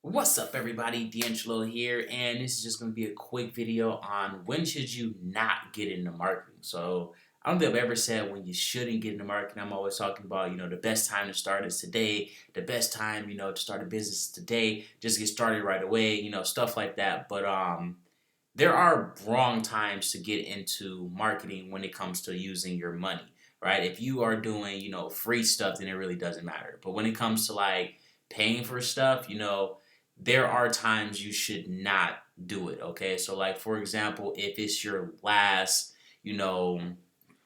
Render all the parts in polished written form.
What's up, everybody? DeAngelo here, and this is just going to be a quick video on when should you not get into marketing. So I don't think I've ever said when you shouldn't get into marketing. I'm always talking about, the best time to start is today. The best time, to start a business is today. Just get started right away, stuff like that. But there are wrong times to get into marketing when it comes to using your money, right? If you are doing, free stuff, then it really doesn't matter. But when it comes to like paying for stuff, there are times you should not do it. Okay, so like for example, if it's your last, you know,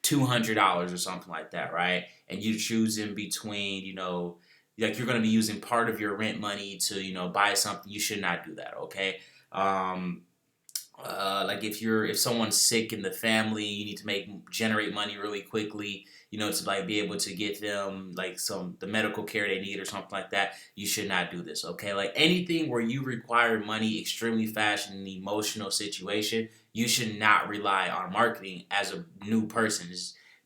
$200 or something like that, right? And you choose in between, like you're going to be using part of your rent money to, buy something, you should not do that. Okay. Um, like if someone's sick in the family, you need to generate money really quickly, to like be able to get them like the medical care they need or something like that. You should not do this, okay? Like anything where you require money extremely fast in an emotional situation, you should not rely on marketing as a new person,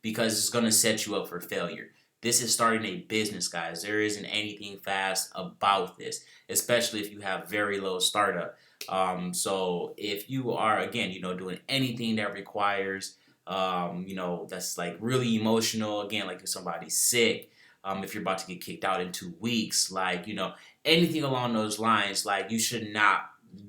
because it's gonna set you up for failure. This is starting a business, guys. There isn't anything fast about this, especially if you have very low startup. So if you are again, doing anything that requires, that's like really emotional, again, like if somebody's sick, if you're about to get kicked out in 2 weeks, like, anything along those lines, like you should not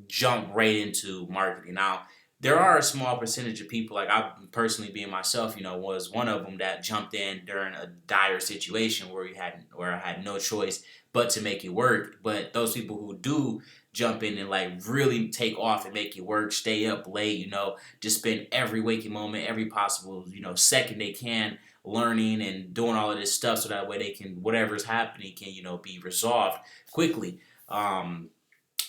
jump right into marketing. Now, there are a small percentage of people, like I personally being myself, was one of them that jumped in during a dire situation where I had no choice but to make it work. But those people who do jump in and like really take off and make it work, stay up late, just spend every waking moment, every possible, second they can learning and doing all of this stuff so that way they can, whatever's happening can, be resolved quickly.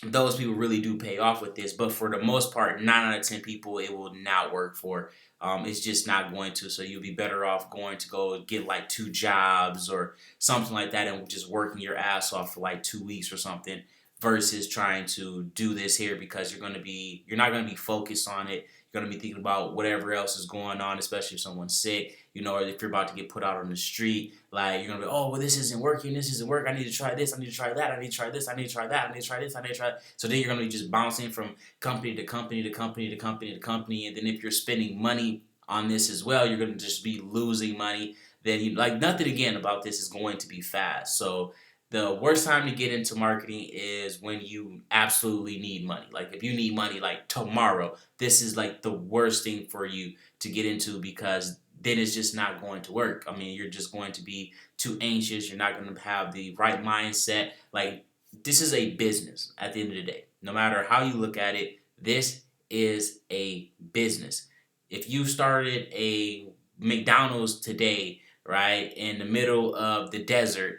Those people really do pay off with this, but for the most part, 9 out of 10 people, it will not work for. It's just not going to. So you'll be better off going to go get like 2 jobs or something like that and just working your ass off for like 2 weeks or something, versus trying to do this here, because you're not gonna be focused on it. You're gonna be thinking about whatever else is going on, especially if someone's sick, or if you're about to get put out on the street. Like you're gonna be, oh well, this isn't working, this isn't working. I need to try this, I need to try that, I need to try this, I need to try that, I need to try this, I need to try that. So then you're gonna be just bouncing from company to company to company to company to company, and then if you're spending money on this as well, you're gonna just be losing money. Then you like nothing again about this is going to be fast. So the worst time to get into marketing is when you absolutely need money. Like if you need money like tomorrow, this is like the worst thing for you to get into, because then it's just not going to work. I mean, you're just going to be too anxious. You're not going to have the right mindset. Like this is a business at the end of the day. No matter how you look at it, this is a business. If you started a McDonald's today, right, in the middle of the desert,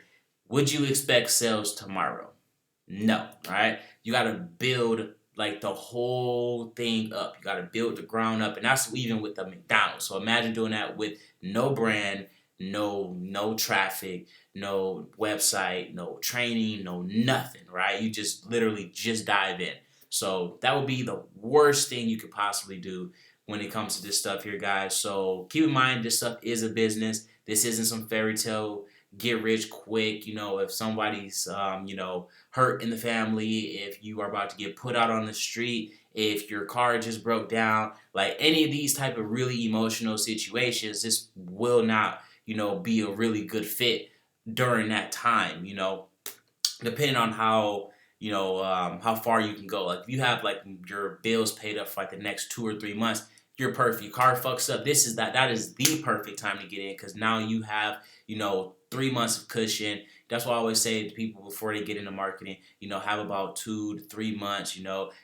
would you expect sales tomorrow? No, right? You got to build like the whole thing up. You got to build the ground up, and that's even with the McDonald's. So imagine doing that with no brand, no traffic, no website, no training, no nothing, right? You just literally just dive in. So that would be the worst thing you could possibly do when it comes to this stuff here, guys. So keep in mind, this stuff is a business. This isn't some fairy tale get rich quick. If somebody's hurt in the family, if you are about to get put out on the street, if your car just broke down, like any of these type of really emotional situations, this will not be a really good fit during that time. Depending on how far you can go. Like if you have like your bills paid up for like the next 2 or 3 months, you're perfect. Your car fucks up. That is the perfect time to get in, because now you have 3 months of cushion. That's why I always say to people before they get into marketing, have about 2 to 3 months.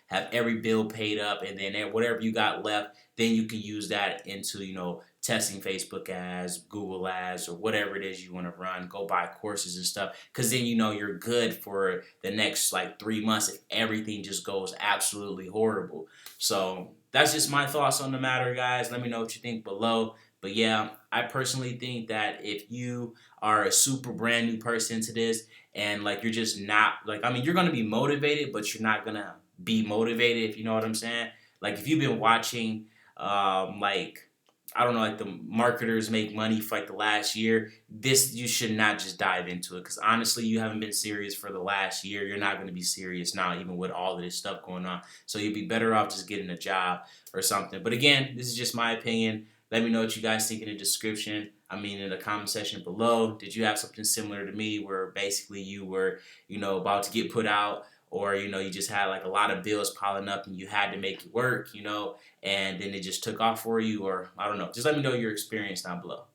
Have every bill paid up, and then whatever you got left, then you can use that into testing Facebook ads, Google ads, or whatever it is you want to run. Go buy courses and stuff, because then you're good for the next like 3 months if everything just goes absolutely horrible. So that's just my thoughts on the matter, guys. Let me know what you think below. But yeah, I personally think that if you are a super brand new person to this, and like you're just not like, I mean, you're gonna be motivated, but you're not gonna be motivated, if you know what I'm saying. Like if you've been watching like I don't know, like the marketers make money for like the last year. This, you should not just dive into it, because honestly, you haven't been serious for the last year. You're not going to be serious now, even with all of this stuff going on. So you'll be better off just getting a job or something. But again, this is just my opinion. Let me know what you guys think in the description. I mean, in the comment section below. Did you have something similar to me, where basically you were, about to get put out, or you just had like a lot of bills piling up and you had to make it work, and then it just took off for you, or I don't know. Just let me know your experience down below.